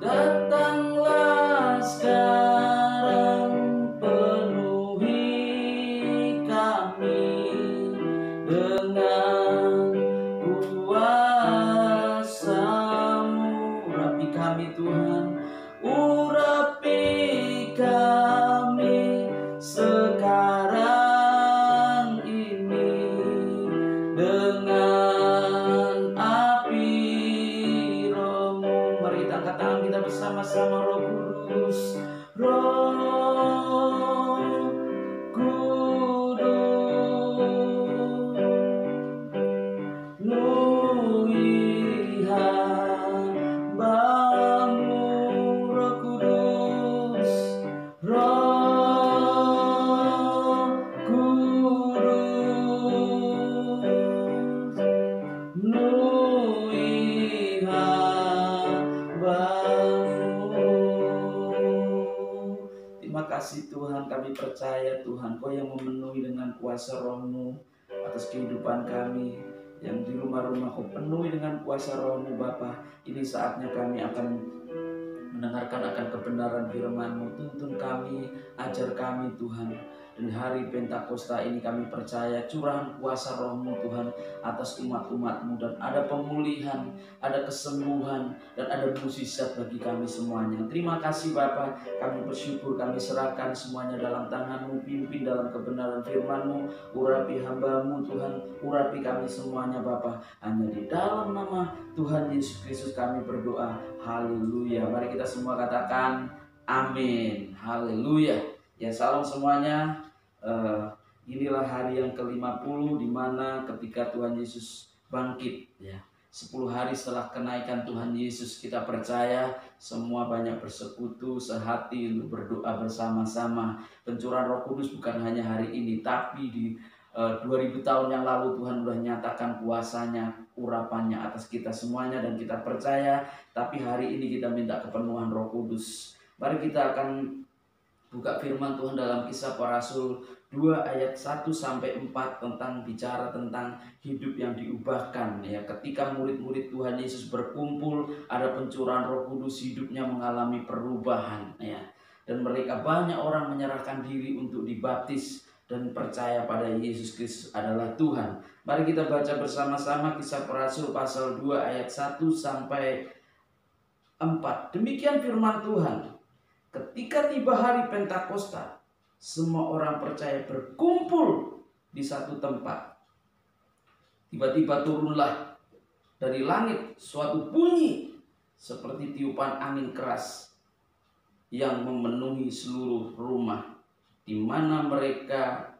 Datanglah sekarang, penuhi kami dengan kuasa-Mu. Urapi kami Tuhan, urapi kami sekarang ini dengan api Roh-Mu. Mari kita angkat tangan kita bersama-sama. Roh Kudus, Roh Kudus, penuhi hamba-Mu. Roh Kudus, Roh Kudus, penuhi hamba-Mu. Terima kasih Tuhan, kami percaya Tuhan Kau yang memenuhi dengan kuasa Roh-Mu atas kehidupan kami. Yang di rumah-rumah Kau penuhi dengan kuasa Roh-Mu Bapa. Ini saatnya kami akan mendengarkan akan kebenaran firman-Mu. Tuntun kami, ajar kami Tuhan. Dan hari Pentakosta ini kami percaya curahan kuasa Roh-Mu Tuhan atas umat-umat-Mu. Dan ada pemulihan, ada kesembuhan, dan ada mukjizat bagi kami semuanya. Terima kasih Bapa, kami bersyukur, kami serahkan semuanya dalam tangan-Mu. Pimpin dalam kebenaran firman-Mu. Urapi hamba-Mu Tuhan, urapi kami semuanya Bapa. Hanya di dalam nama Tuhan Yesus Kristus kami berdoa. Haleluya. Mari kita semua katakan amin. Haleluya. Ya, salam semuanya. Inilah hari yang ke-50 di mana ketika Tuhan Yesus bangkit ya. 10 hari setelah kenaikan Tuhan Yesus, kita percaya semua banyak bersekutu sehati untuk berdoa bersama-sama. Pencurahan Roh Kudus bukan hanya hari ini, tapi di 2000 tahun yang lalu Tuhan sudah nyatakan kuasanya, urapannya atas kita semuanya, dan kita percaya. Tapi hari ini kita minta kepenuhan Roh Kudus. Mari kita akan buka firman Tuhan dalam Kisah Para Rasul 2 ayat 1-4 tentang bicara tentang hidup yang diubahkan ya. Ketika murid-murid Tuhan Yesus berkumpul, ada pencurahan Roh Kudus, hidupnya mengalami perubahan ya. Dan mereka banyak orang menyerahkan diri untuk dibaptis dan percaya pada Yesus Kristus adalah Tuhan. Mari kita baca bersama-sama Kisah Para Rasul pasal 2 ayat 1-4. Demikian firman Tuhan. Ketika tiba hari Pentakosta, semua orang percaya berkumpul di satu tempat. Tiba-tiba turunlah dari langit suatu bunyi seperti tiupan angin keras yang memenuhi seluruh rumah di mana mereka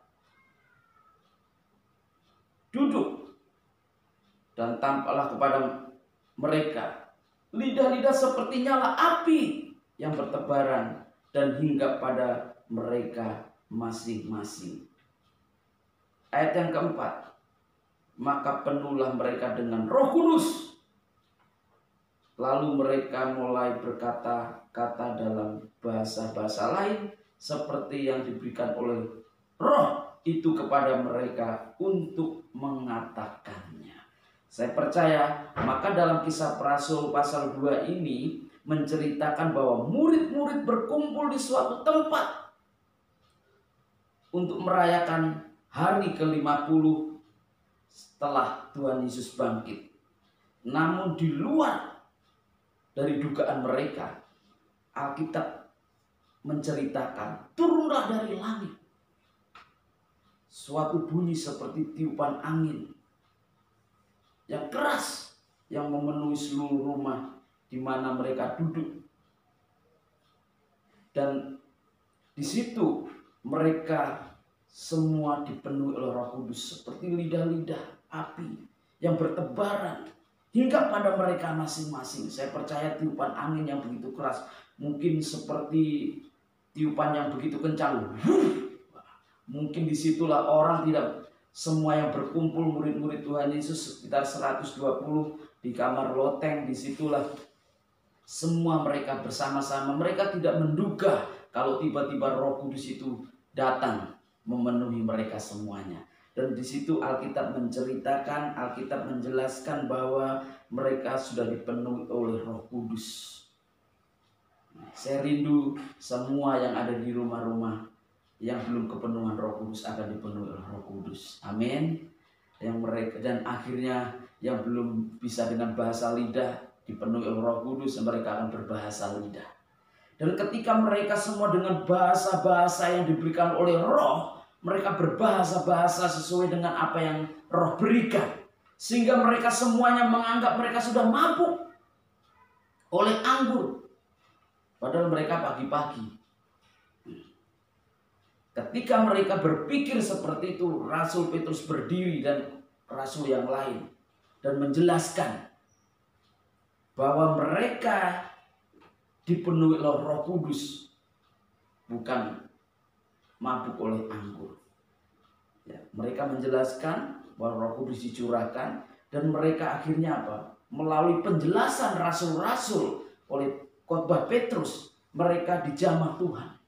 duduk, dan tampaklah kepada mereka lidah-lidah seperti nyala api yang bertebaran dan hinggap pada mereka masing-masing. Ayat yang keempat, maka penuhlah mereka dengan Roh Kudus. Lalu mereka mulai berkata-kata dalam bahasa-bahasa lain seperti yang diberikan oleh Roh itu kepada mereka untuk mengatakannya. Saya percaya, maka dalam Kisah Para Rasul pasal 2 ini menceritakan bahwa murid-murid berkumpul di suatu tempat untuk merayakan hari ke-50 setelah Tuhan Yesus bangkit. Namun di luar dari dugaan mereka, Alkitab menceritakan turunlah dari langit suatu bunyi seperti tiupan angin yang keras yang memenuhi seluruh rumah di mana mereka duduk. Dan di situ mereka semua dipenuhi oleh Roh Kudus seperti lidah-lidah api yang bertebaran hingga pada mereka masing-masing. Saya percaya tiupan angin yang begitu keras, mungkin seperti tiupan yang begitu kencang. Mungkin disitulah orang tidak semua yang berkumpul, murid-murid Tuhan Yesus sekitar 120 di kamar loteng. Disitulah semua mereka bersama-sama. Mereka tidak menduga kalau tiba-tiba Roh Kudus itu datang memenuhi mereka semuanya. Dan di situ Alkitab menceritakan, Alkitab menjelaskan bahwa mereka sudah dipenuhi oleh Roh Kudus. Saya rindu semua yang ada di rumah-rumah yang belum kepenuhan Roh Kudus akan dipenuhi oleh Roh Kudus. Amin. Yang mereka dan akhirnya yang belum bisa dengan bahasa lidah dipenuhi oleh Roh Kudus, mereka akan berbahasa lidah. Dan ketika mereka semua dengan bahasa-bahasa yang diberikan oleh Roh, mereka berbahasa-bahasa sesuai dengan apa yang Roh berikan. Sehingga mereka semuanya menganggap mereka sudah mabuk oleh anggur. Padahal mereka pagi-pagi. Ketika mereka berpikir seperti itu, Rasul Petrus berdiri dan rasul yang lain dan menjelaskan bahwa mereka dipenuhi oleh Roh Kudus, bukan mabuk oleh anggur. Ya, mereka menjelaskan bahwa Roh Kudus dicurahkan dan mereka akhirnya apa? Melalui penjelasan rasul-rasul oleh khotbah Petrus, mereka dijamah Tuhan.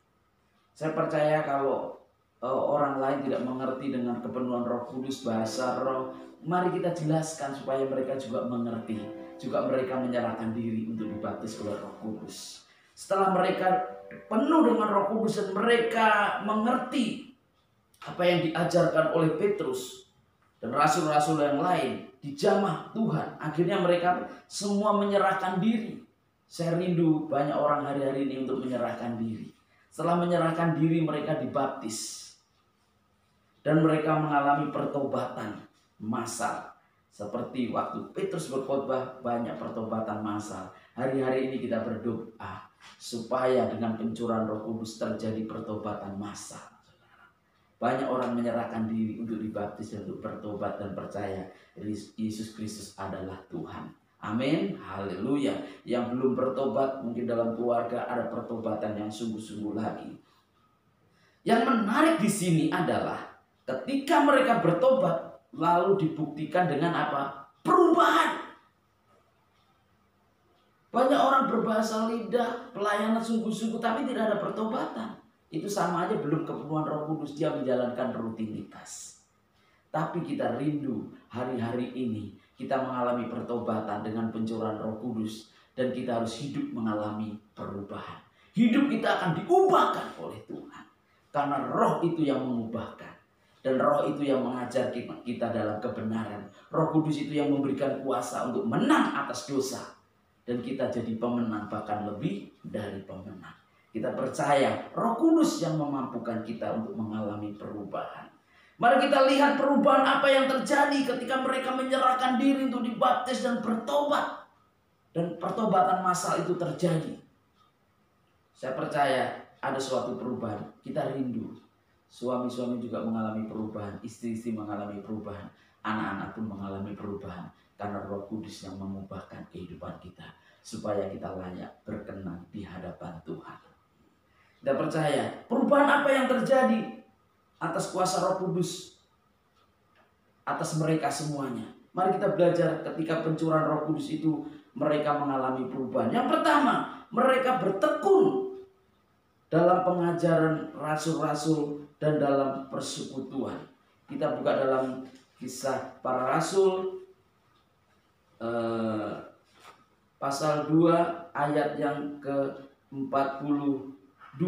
Saya percaya kalau orang lain tidak mengerti dengan kepenuhan Roh Kudus, bahasa Roh, mari kita jelaskan supaya mereka juga mengerti. Juga mereka menyerahkan diri untuk dibaptis oleh Roh Kudus. Setelah mereka penuh dengan Roh Kudus dan mereka mengerti apa yang diajarkan oleh Petrus dan rasul-rasul yang lain, dijamah Tuhan. Akhirnya mereka semua menyerahkan diri. Saya rindu banyak orang hari-hari ini untuk menyerahkan diri. Setelah menyerahkan diri, mereka dibaptis. Dan mereka mengalami pertobatan massal. Seperti waktu Petrus berkhotbah, banyak pertobatan massal. Hari-hari ini kita berdoa supaya dengan pencurahan Roh Kudus terjadi pertobatan massal. Banyak orang menyerahkan diri untuk dibaptis dan untuk bertobat dan percaya Yesus Kristus adalah Tuhan. Amin, haleluya. Yang belum bertobat, mungkin dalam keluarga ada pertobatan yang sungguh-sungguh lagi. Yang menarik di sini adalah ketika mereka bertobat, lalu dibuktikan dengan apa? Perubahan. Banyak orang berbahasa lidah, pelayanan sungguh-sungguh, tapi tidak ada pertobatan. Itu sama aja belum kepenuhan Roh Kudus, dia menjalankan rutinitas. Tapi kita rindu hari-hari ini kita mengalami pertobatan dengan pencurahan Roh Kudus. Dan kita harus hidup mengalami perubahan. Hidup kita akan diubahkan oleh Tuhan. Karena Roh itu yang mengubahkan. Dan Roh itu yang mengajar kita dalam kebenaran. Roh Kudus itu yang memberikan kuasa untuk menang atas dosa. Dan kita jadi pemenang, bahkan lebih dari pemenang. Kita percaya Roh Kudus yang memampukan kita untuk mengalami perubahan. Mari kita lihat perubahan apa yang terjadi ketika mereka menyerahkan diri untuk dibaptis dan bertobat. Dan pertobatan massal itu terjadi. Saya percaya ada suatu perubahan. Kita rindu. Suami-suami juga mengalami perubahan, istri-istri mengalami perubahan, anak-anak pun mengalami perubahan. Karena Roh Kudus yang mengubahkan kehidupan kita, supaya kita layak berkenan di hadapan Tuhan. Kita percaya perubahan apa yang terjadi atas kuasa Roh Kudus, atas mereka semuanya. Mari kita belajar ketika pencurahan Roh Kudus itu mereka mengalami perubahan. Yang pertama, mereka bertekun dalam pengajaran rasul-rasul dan dalam persekutuan. Kita buka dalam Kisah Para Rasul pasal 2 ayat yang ke-42.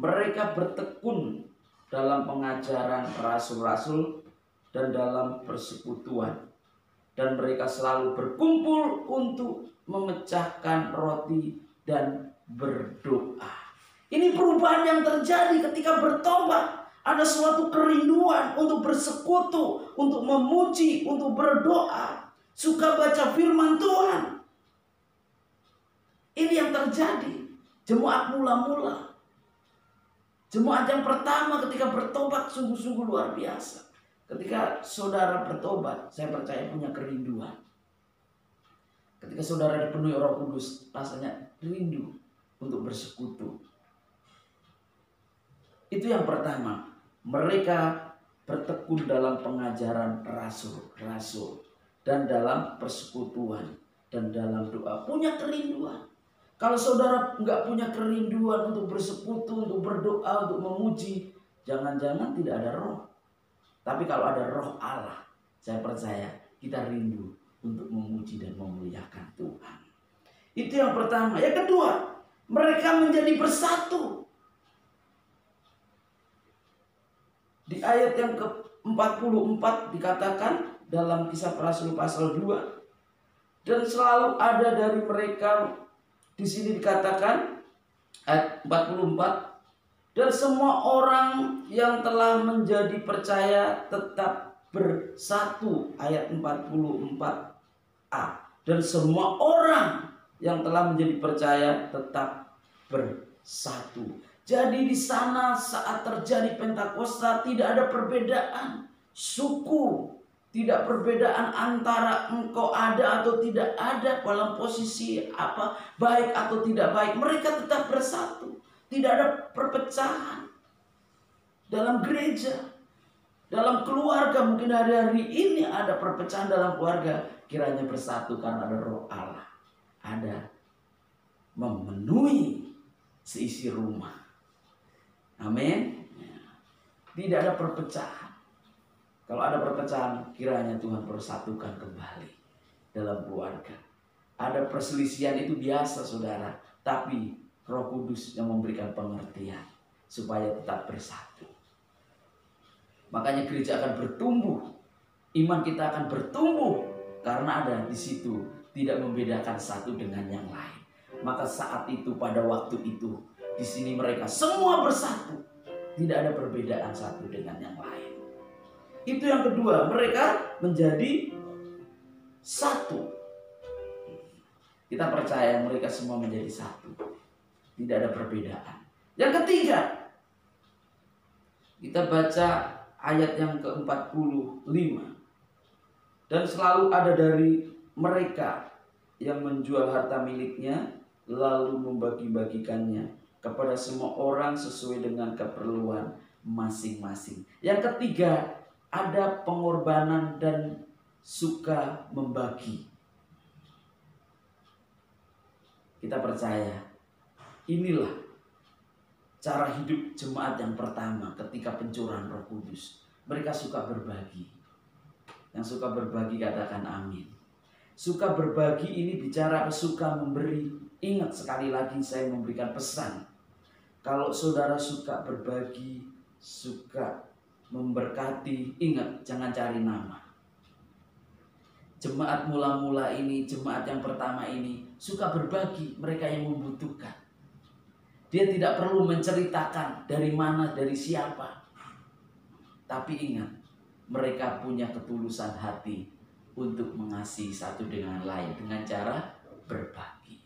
Mereka bertekun dalam pengajaran rasul-rasul dan dalam persekutuan. Dan mereka selalu berkumpul untuk memecahkan roti dan berdoa. Ini perubahan yang terjadi ketika bertobat. Ada suatu kerinduan untuk bersekutu, untuk memuji, untuk berdoa. Suka baca firman Tuhan. Ini yang terjadi. Jemaat mula-mula. Jemaat yang pertama ketika bertobat sungguh-sungguh luar biasa. Ketika saudara bertobat, saya percaya punya kerinduan. Ketika saudara dipenuhi Roh Kudus, rasanya rindu untuk bersekutu. Itu yang pertama. Mereka bertekun dalam pengajaran rasul-rasul dan dalam persekutuan dan dalam doa. Punya kerinduan. Kalau saudara nggak punya kerinduan untuk bersekutu, untuk berdoa, untuk memuji, jangan-jangan tidak ada roh. Tapi kalau ada roh Allah, saya percaya kita rindu untuk memuji dan memuliakan Tuhan. Itu yang pertama. Yang kedua, Mereka menjadi bersatu. Di ayat yang ke-44 dikatakan dalam Kisah Para Rasul pasal 2, dan selalu ada dari mereka, di sini dikatakan ayat 44, dan semua orang yang telah menjadi percaya tetap bersatu, ayat 44a. Dan semua orang yang telah menjadi percaya tetap bersatu. Jadi di sana saat terjadi Pentakosta tidak ada perbedaan suku, tidak perbedaan antara engkau ada atau tidak ada dalam posisi apa, baik atau tidak baik. Mereka tetap bersatu. Tidak ada perpecahan dalam gereja, dalam keluarga. Mungkin hari-hari ini ada perpecahan dalam keluarga. Kiranya bersatu karena ada Roh Allah. Ada memenuhi seisi rumah. Amin. Tidak ada perpecahan. Kalau ada perpecahan, kiranya Tuhan persatukan kembali dalam keluarga. Ada perselisihan, itu biasa saudara. Tapi Roh Kudus yang memberikan pengertian supaya tetap bersatu. Makanya gereja akan bertumbuh. Iman kita akan bertumbuh karena ada di situ tidak membedakan satu dengan yang lain. Maka saat itu, pada waktu itu, di sini mereka semua bersatu. Tidak ada perbedaan satu dengan yang lain. Itu yang kedua, mereka menjadi satu. Kita percaya mereka semua menjadi satu. Tidak ada perbedaan. Yang ketiga, kita baca ayat yang ke-45. Dan selalu ada dari mereka yang menjual harta miliknya, lalu membagi-bagikannya kepada semua orang sesuai dengan keperluan masing-masing. Yang ketiga, ada pengorbanan dan suka membagi. Kita percaya inilah cara hidup jemaat yang pertama ketika pencurahan Roh Kudus. Mereka suka berbagi. Yang suka berbagi katakan amin. Suka berbagi ini bicara suka memberi. Ingat, sekali lagi saya memberikan pesan. Kalau saudara suka berbagi, suka memberkati, ingat jangan cari nama. Jemaat mula-mula ini, jemaat yang pertama ini suka berbagi, mereka yang membutuhkan. Dia tidak perlu menceritakan dari mana, dari siapa. Tapi ingat, mereka punya ketulusan hati untuk mengasihi satu dengan lain dengan cara berbagi.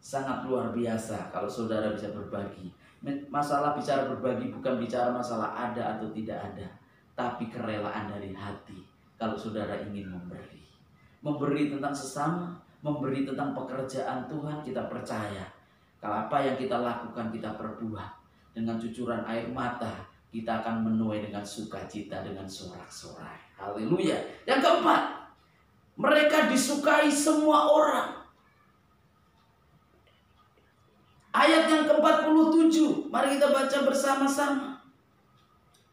Sangat luar biasa kalau saudara bisa berbagi. Masalah bicara berbagi bukan bicara masalah ada atau tidak ada, tapi kerelaan dari hati. Kalau saudara ingin memberi, memberi tentang sesama, memberi tentang pekerjaan Tuhan, kita percaya kalau apa yang kita lakukan kita perbuat dengan cucuran air mata, kita akan menuai dengan sukacita, dengan sorak-sorai. Haleluya. Yang keempat, mereka disukai semua orang. Ayat yang ke-47, mari kita baca bersama-sama.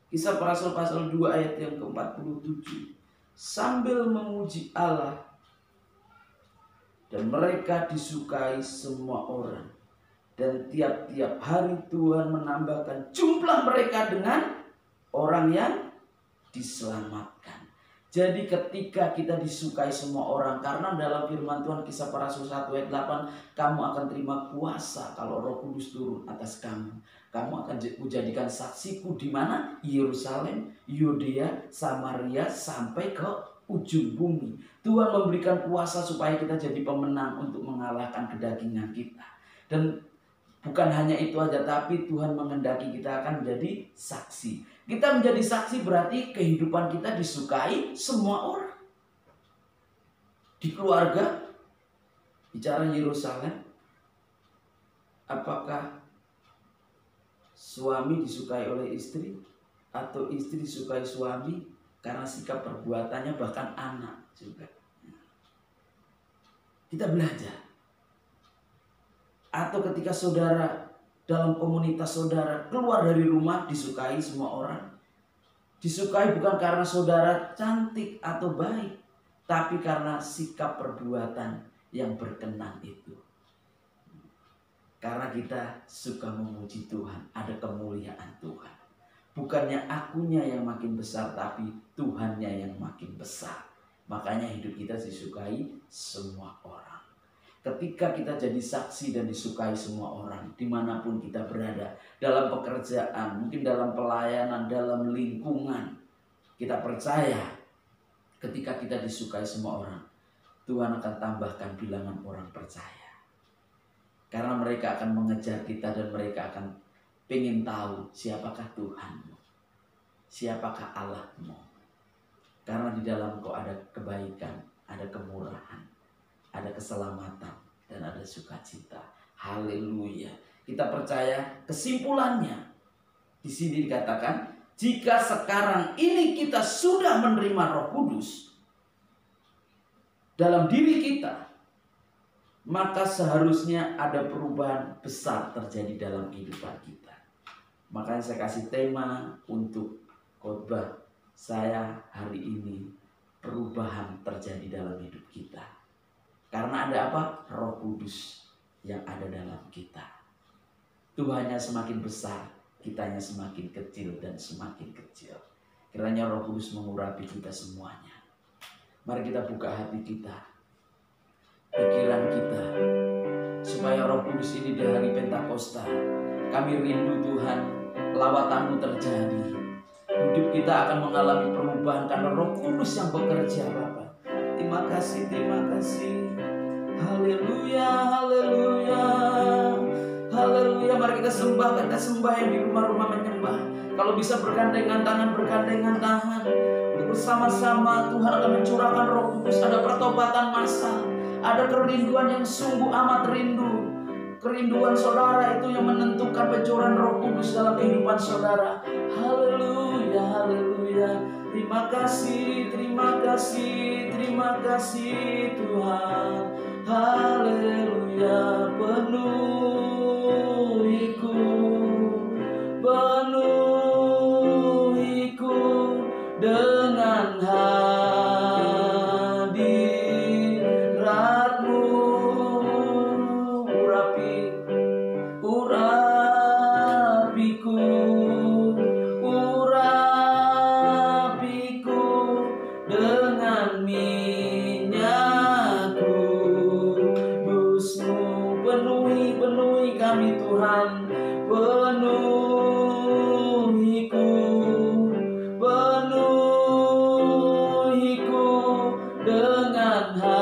Kisah Para Rasul pasal 2 ayat yang ke-47. Sambil memuji Allah, dan mereka disukai semua orang. Dan tiap-tiap hari Tuhan menambahkan jumlah mereka dengan orang yang diselamatkan. Jadi ketika kita disukai semua orang, karena dalam firman Tuhan Kisah Para Rasul 1 ayat 8, kamu akan terima kuasa kalau Roh Kudus turun atas kamu. Kamu akan kujadikan saksiku di mana? Yerusalem, Yudea, Samaria, sampai ke ujung bumi. Tuhan memberikan kuasa supaya kita jadi pemenang untuk mengalahkan kedagingan kita. Dan bukan hanya itu aja, tapi Tuhan menghendaki kita akan menjadi saksi. Kita menjadi saksi berarti kehidupan kita disukai semua orang. Di keluarga, bicara Yerusalem, apakah suami disukai oleh istri atau istri disukai suami karena sikap perbuatannya, bahkan anak juga. Kita belajar. Atau ketika saudara dalam komunitas saudara keluar dari rumah, disukai semua orang. Disukai bukan karena saudara cantik atau baik, tapi karena sikap perbuatan yang berkenan itu. Karena kita suka memuji Tuhan, ada kemuliaan Tuhan. Bukannya akunya yang makin besar, tapi Tuhannya yang makin besar. Makanya hidup kita disukai semua orang. Ketika kita jadi saksi dan disukai semua orang, dimanapun kita berada, dalam pekerjaan, mungkin dalam pelayanan, dalam lingkungan, kita percaya ketika kita disukai semua orang, Tuhan akan tambahkan bilangan orang percaya. Karena mereka akan mengejar kita dan mereka akan pengen tahu siapakah Tuhanmu, siapakah Allahmu. Karena di dalam Kau ada kebaikan, ada kemurahan, ada keselamatan, dan ada sukacita. Haleluya. Kita percaya kesimpulannya. Di sini dikatakan, jika sekarang ini kita sudah menerima Roh Kudus dalam diri kita, maka seharusnya ada perubahan besar terjadi dalam kehidupan kita. Makanya saya kasih tema untuk khotbah saya hari ini, perubahan terjadi dalam hidup kita. Karena ada apa? Roh Kudus yang ada dalam kita. Tuhannya semakin besar, kitanya semakin kecil dan semakin kecil. Kiranya Roh Kudus mengurapi kita semuanya. Mari kita buka hati kita, pikiran kita, supaya Roh Kudus ini di hari Pentakosta, kami rindu Tuhan, lawatan-Mu terjadi. Hidup kita akan mengalami perubahan karena Roh Kudus yang bekerja, Bapa. Terima kasih, terima kasih. Haleluya, haleluya, haleluya. Mari kita sembah, kita sembah yang di rumah-rumah menyembah. Kalau bisa bergandengan tangan, bergandengan tangan. Bersama-sama Tuhan akan mencurahkan Roh Kudus. Ada pertobatan massal, ada kerinduan yang sungguh amat rindu. Kerinduan saudara itu yang menentukan pencurahan Roh Kudus dalam kehidupan saudara. Haleluya, haleluya. Terima kasih, terima kasih, terima kasih Tuhan. Haleluya. Penuhiku, penuhiku dengan hadirat-Mu. Urapiku, urapiku dengan minyak kudus-Mu. Penuhi, penuhi kami Tuhan. Penuhiku, penuhiku dengan hadirat-Mu.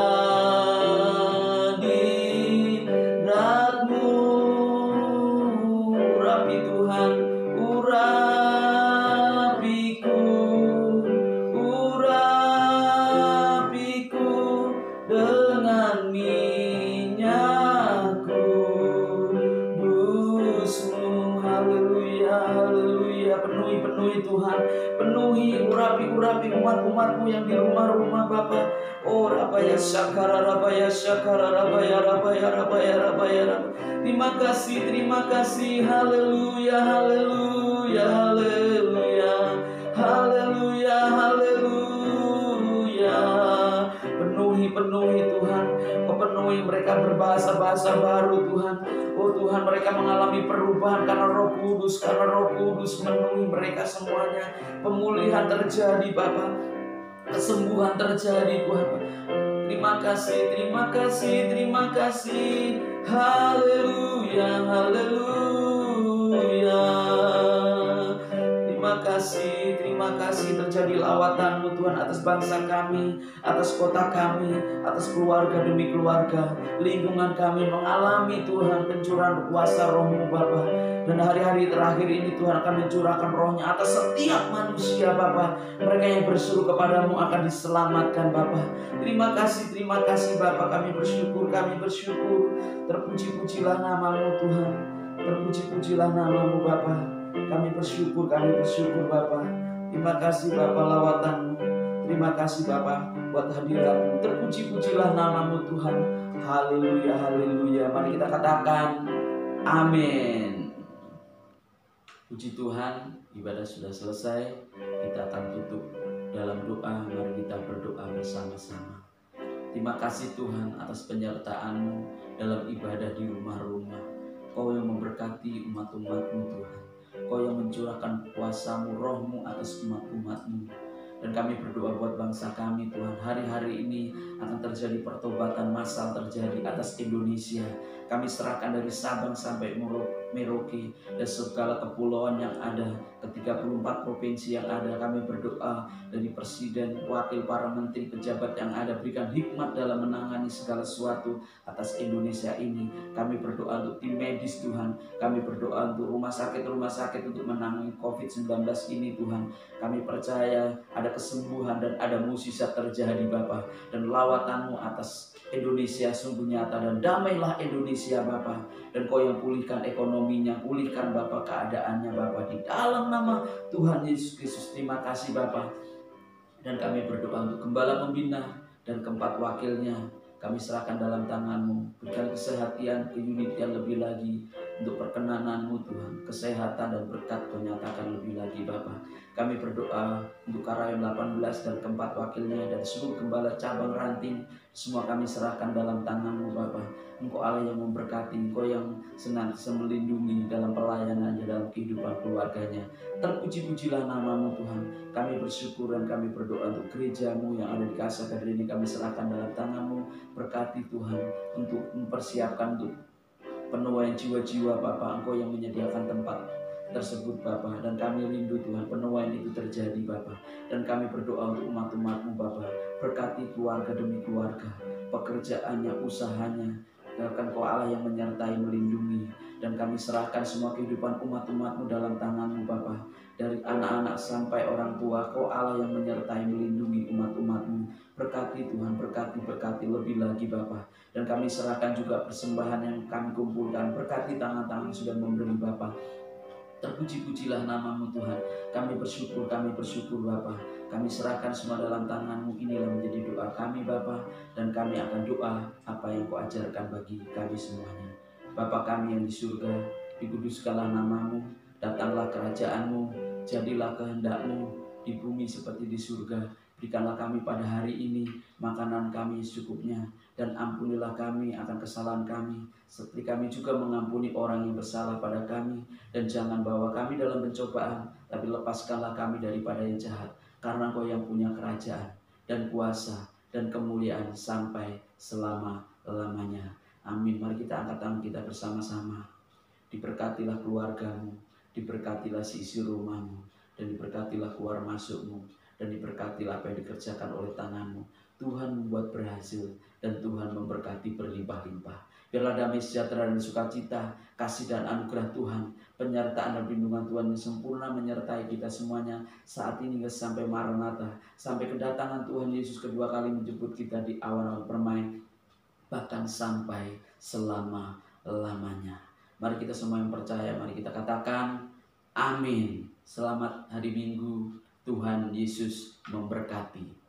Urapi Tuhan, urapiku, urapiku dengan minyak kudus-Mu. Haleluya, haleluya. Penuhi, penuhi Tuhan. Penuhi, urapi umat-umat-Mu yang di rumah-rumah Bapa. Oh rabaya syakara, rabaya syakara, rabaya, rabaya, rabaya, rabaya, rabaya. Terima kasih, terima kasih. Haleluya, haleluya, haleluya, haleluya, haleluya. Penuhi, penuhi Tuhan. Kau penuhi mereka berbahasa-bahasa baru Tuhan. Oh Tuhan, mereka mengalami perubahan karena Roh Kudus. Karena Roh Kudus memenuhi mereka semuanya. Pemulihan terjadi Bapa. Kesembuhan terjadi Tuhan. Terima kasih, terima kasih, terima kasih. Haleluya, haleluya. Terima kasih terjadi lawatan-Mu Tuhan atas bangsa kami, atas kota kami, atas keluarga demi keluarga. Lingkungan kami mengalami Tuhan pencurahan kuasa Roh-Mu Bapa. Dan hari-hari terakhir ini Tuhan akan mencurahkan Roh-Nya atas setiap manusia Bapa. Mereka yang berseru kepadamu akan diselamatkan Bapa. Terima kasih Bapa. Kami bersyukur, kami bersyukur. Terpuji-pujilah nama-Mu Tuhan. Terpuji-pujilah nama-Mu Bapa. Kami bersyukur Bapa. Terima kasih Bapa lawatan-Mu. Terima kasih Bapa buat hadirat-Mu. Terpuji-pujilah nama-Mu Tuhan. Haleluya, haleluya. Mari kita katakan amin. Puji Tuhan, ibadah sudah selesai. Kita akan tutup dalam doa. Mari kita berdoa bersama-sama. Terima kasih Tuhan atas penyertaan-Mu dalam ibadah di rumah-rumah. Kau yang memberkati umat-umat-Mu Tuhan. Kau yang mencurahkan kuasa-Mu, Roh-Mu atas umat-umat-Mu. Dan kami berdoa buat bangsa kami Tuhan. Hari-hari ini akan terjadi pertobatan massal terjadi atas Indonesia. Kami serahkan dari Sabang sampai Merauke dan segala kepulauan yang ada, ke 34 provinsi yang ada. Kami berdoa dari Presiden, Wakil, para Menteri, pejabat yang ada, berikan hikmat dalam menangani segala sesuatu atas Indonesia ini. Kami berdoa untuk tim medis Tuhan. Kami berdoa untuk rumah sakit untuk menangani COVID-19 ini Tuhan. Kami percaya ada kesembuhan dan ada mukjizat terjadi Bapa. Dan lawatan-Mu atas Indonesia sungguh nyata, dan damailah Indonesia Bapa. Dan Kau yang pulihkan ekonominya, pulihkan Bapa keadaannya Bapa. Di dalam nama Tuhan Yesus Kristus, terima kasih Bapa. Dan kami berdoa untuk gembala pembina dan keempat wakilnya. Kami serahkan dalam tangan-Mu. Berikan kesehatan, keunitian lebih lagi untuk perkenanan-Mu Tuhan. Kesehatan dan berkat Kau nyatakan lebih lagi Bapa. Kami berdoa untuk Karayon 18 dan keempat wakilnya dan seluruh gembala cabang ranting. Semua kami serahkan dalam tangan-Mu Bapa. Engkau Allah yang memberkati, Engkau yang senantiasa melindungi dalam pelayanannya, dalam kehidupan keluarganya. Terpuji-pujilah nama-Mu Tuhan. Kami bersyukur dan kami berdoa untuk gereja-Mu yang ada di Casa Kadri ini. Kami serahkan dalam tangan-Mu. Berkati Tuhan untuk mempersiapkan untuk penuaian jiwa-jiwa Bapa. Engkau yang menyediakan tempat tersebut Bapa. Dan kami rindu Tuhan penuaian itu terjadi Bapa. Dan kami berdoa untuk umat-umat-Mu Bapa. Berkati keluarga demi keluarga, pekerjaannya, usahanya. Bahkan Kau Allah yang menyertai, melindungi. Dan kami serahkan semua kehidupan umat-umat-Mu dalam tangan-Mu Bapa. Dari anak-anak sampai orang tua, Kau Allah yang menyertai, melindungi umat-umat-Mu. Berkati Tuhan, berkati lebih lagi Bapa. Dan kami serahkan juga persembahan yang kami kumpulkan. Berkati tangan-tangan yang sudah memberi Bapa. Terpuji-pujilah nama-Mu Tuhan. Kami bersyukur Bapa. Kami serahkan semua dalam tangan-Mu. Inilah menjadi doa kami Bapa. Dan kami akan doa apa yang Kau ajarkan bagi kami semuanya. Bapa kami yang di surga, dikuduskanlah nama-Mu. Datanglah kerajaan-Mu. Jadilah kehendak-Mu di bumi seperti di surga. Berikanlah kami pada hari ini makanan kami secukupnya. Dan ampunilah kami akan kesalahan kami, seperti kami juga mengampuni orang yang bersalah pada kami. Dan jangan bawa kami dalam pencobaan, tapi lepaskanlah kami daripada yang jahat. Karena Kau yang punya kerajaan dan kuasa dan kemuliaan sampai selama-lamanya. Amin. Mari kita angkat tangan kita bersama-sama. Diberkatilah keluarga-Mu, diberkatilah seisi rumah-Mu, dan diberkatilah keluar masuk-Mu, dan diberkatilah apa yang dikerjakan oleh tangan-Mu. Tuhan membuat berhasil dan Tuhan memberkati berlimpah-limpah. Biarlah damai sejahtera dan sukacita, kasih dan anugerah Tuhan, penyertaan dan perlindungan Tuhan yang sempurna menyertai kita semuanya saat ini sampai Maranatha, sampai kedatangan Tuhan Yesus kedua kali menjemput kita di awal-awal permai, bahkan sampai selama-lamanya. Mari kita semua yang percaya, mari kita katakan amin. Selamat hari Minggu, Tuhan Yesus memberkati.